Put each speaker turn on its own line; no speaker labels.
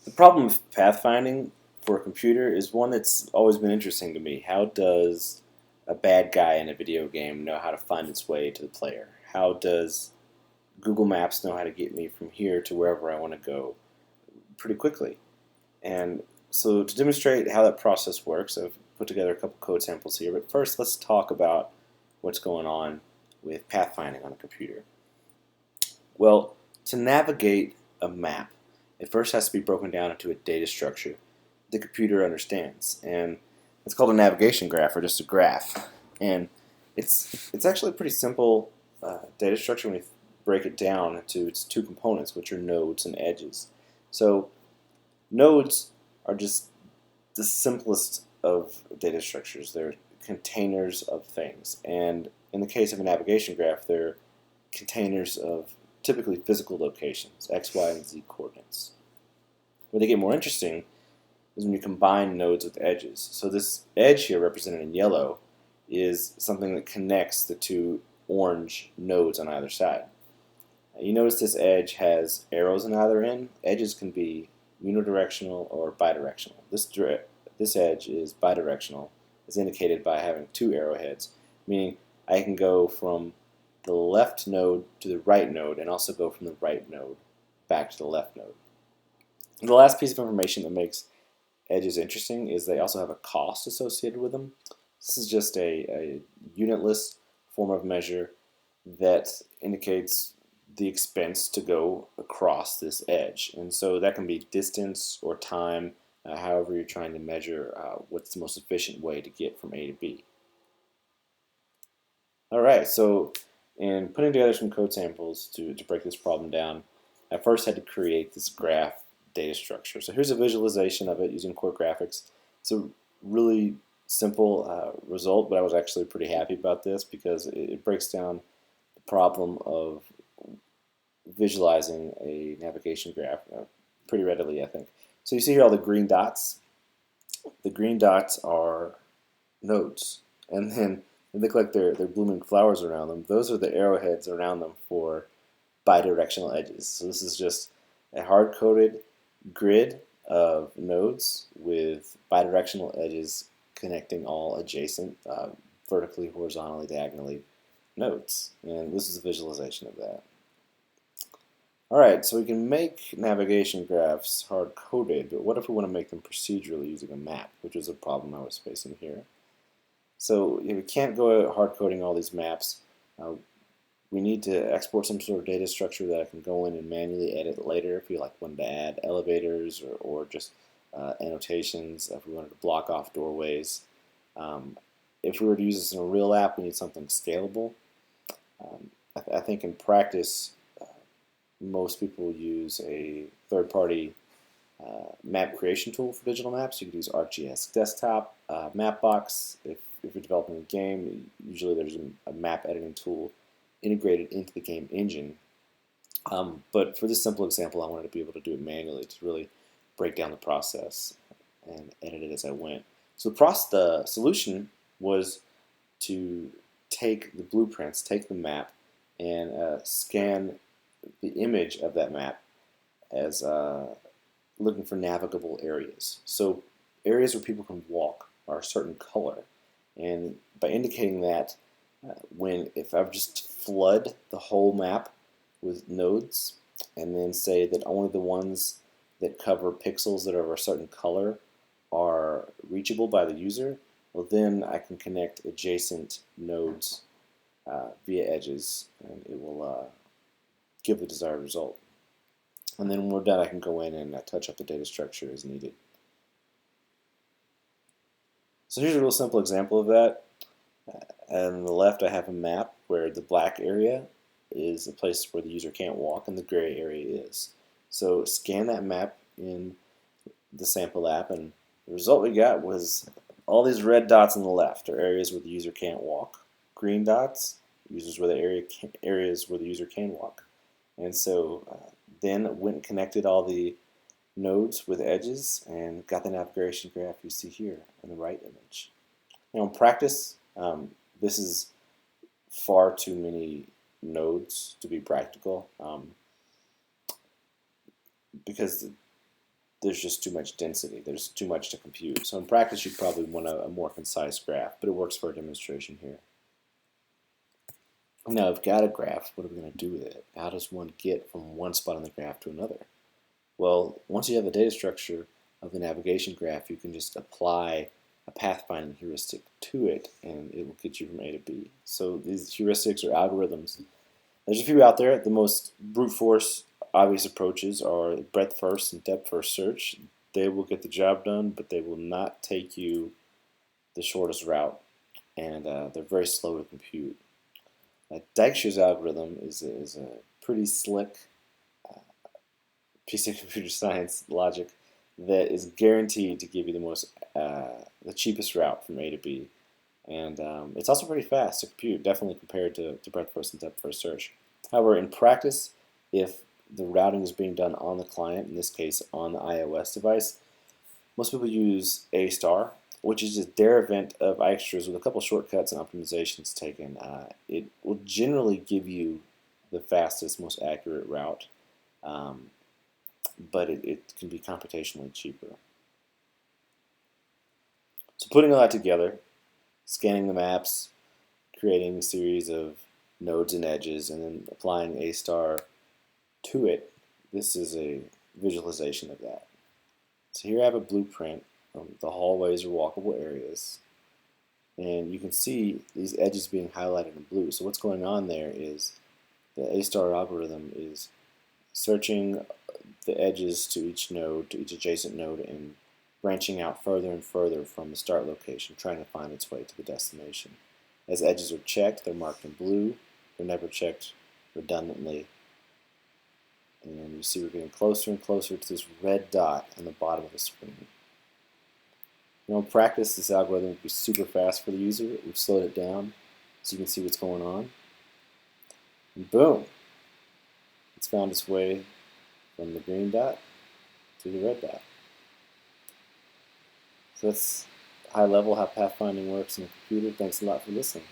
The problem with pathfinding for a computer is one that's always been interesting to me. How does a bad guy in a video game know how to find its way to the player? How does Google Maps know how to get me from here to wherever I want to go pretty quickly? And so to demonstrate how that process works, I've put together a couple code samples here. But first, let's talk about what's going on with pathfinding on a computer. Well, to navigate a map, it first has to be broken down into a data structure the computer understands, and it's called a navigation graph or just a graph. And it's actually a pretty simple data structure when you break it down into its two components, which are nodes and edges. So nodes are just the simplest of data structures. They're containers of things, and in the case of a navigation graph, they're containers of typically physical locations, x, y, and z coordinates. Where they get more interesting is when you combine nodes with edges. So this edge here, represented in yellow, is something that connects the two orange nodes on either side. You notice this edge has arrows on either end. Edges can be unidirectional or bidirectional. This edge is bidirectional, as indicated by having two arrowheads, meaning I can go from the left node to the right node and also go from the right node back to the left node. And the last piece of information that makes edges interesting is they also have a cost associated with them. This is just a unitless form of measure that indicates the expense to go across this edge. And so that can be distance or time, however you're trying to measure what's the most efficient way to get from A to B. All right, so in putting together some code samples to break this problem down, I first had to create this graph data structure. So here's a visualization of it using Core Graphics. It's a really simple result, but I was actually pretty happy about this because it breaks down the problem of visualizing a navigation graph pretty readily, I think. So you see here all the green dots. The green dots are nodes, and then they look like they're blooming flowers around them. Those are the arrowheads around them for bidirectional edges. So this is just a hard-coded grid of nodes with bidirectional edges connecting all adjacent vertically, horizontally, diagonally nodes. And this is a visualization of that. Alright, so we can make navigation graphs hard-coded, but what if we want to make them procedurally using a map, which is a problem I was facing here. So we can't go hard-coding all these maps. We need to export some sort of data structure that I can go in and manually edit later if we wanted to add elevators or just annotations, if we wanted to block off doorways. If we were to use this in a real app, we need something scalable. I think in practice, most people use a third-party map creation tool for digital maps. You could use ArcGIS Desktop, Mapbox. If you're developing a game, usually there's a map editing tool integrated into the game engine. But for this simple example, I wanted to be able to do it manually to really break down the process and edit it as I went. So the solution was to take the blueprints, take the map, and scan the image of that map as looking for navigable areas. So areas where people can walk are a certain color. And by indicating that, if I just flood the whole map with nodes and then say that only the ones that cover pixels that are of a certain color are reachable by the user, well then I can connect adjacent nodes via edges and it will give the desired result. And then when we're done, I can go in and touch up the data structure as needed. So here's a real simple example of that. On the left, I have a map where the black area is a place where the user can't walk and the gray area is. So scan that map in the sample app, and the result we got was all these red dots on the left are areas where the user can't walk. Green dots, areas where the user can walk. And so then went and connected all the nodes with edges and got the navigation graph you see here in the right image. Now in practice, this is far too many nodes to be practical because there's just too much density. There's too much to compute. So in practice, you'd probably want a more concise graph, but it works for a demonstration here. Now, I've got a graph. What are we going to do with it? How does one get from one spot on the graph to another? Well, once you have the data structure of the navigation graph, you can just apply a pathfinding heuristic to it, and it will get you from A to B. So these heuristics or algorithms, there's a few out there. The most brute force obvious approaches are breadth first and depth first search. They will get the job done, but they will not take you the shortest route, and they're very slow to compute. Dijkstra's algorithm is a pretty slick piece of computer science logic that is guaranteed to give you the cheapest route from A to B, and it's also pretty fast to compute, definitely compared to breadth first and depth first search. However, in practice, if the routing is being done on the client, in this case on the iOS device, most people use A star, which is a derivant of Dijkstra's with a couple shortcuts and optimizations taken. It will generally give you the fastest, most accurate route, but it can be computationally cheaper. So putting all that together, scanning the maps, creating a series of nodes and edges, and then applying A star to it, this is a visualization of that. So here I have a blueprint. The hallways are walkable areas, and you can see these edges being highlighted in blue. So what's going on there is the A star algorithm is searching the edges to each node, to each adjacent node, and branching out further and further from the start location, trying to find its way to the destination. As edges are checked, they're marked in blue. They're never checked redundantly. And you see we're getting closer and closer to this red dot on the bottom of the screen. In practice, this algorithm would be super fast for the user. We've slowed it down so you can see what's going on. And boom! It's found its way from the green dot to the red dot. So that's high level how pathfinding works in a computer. Thanks a lot for listening.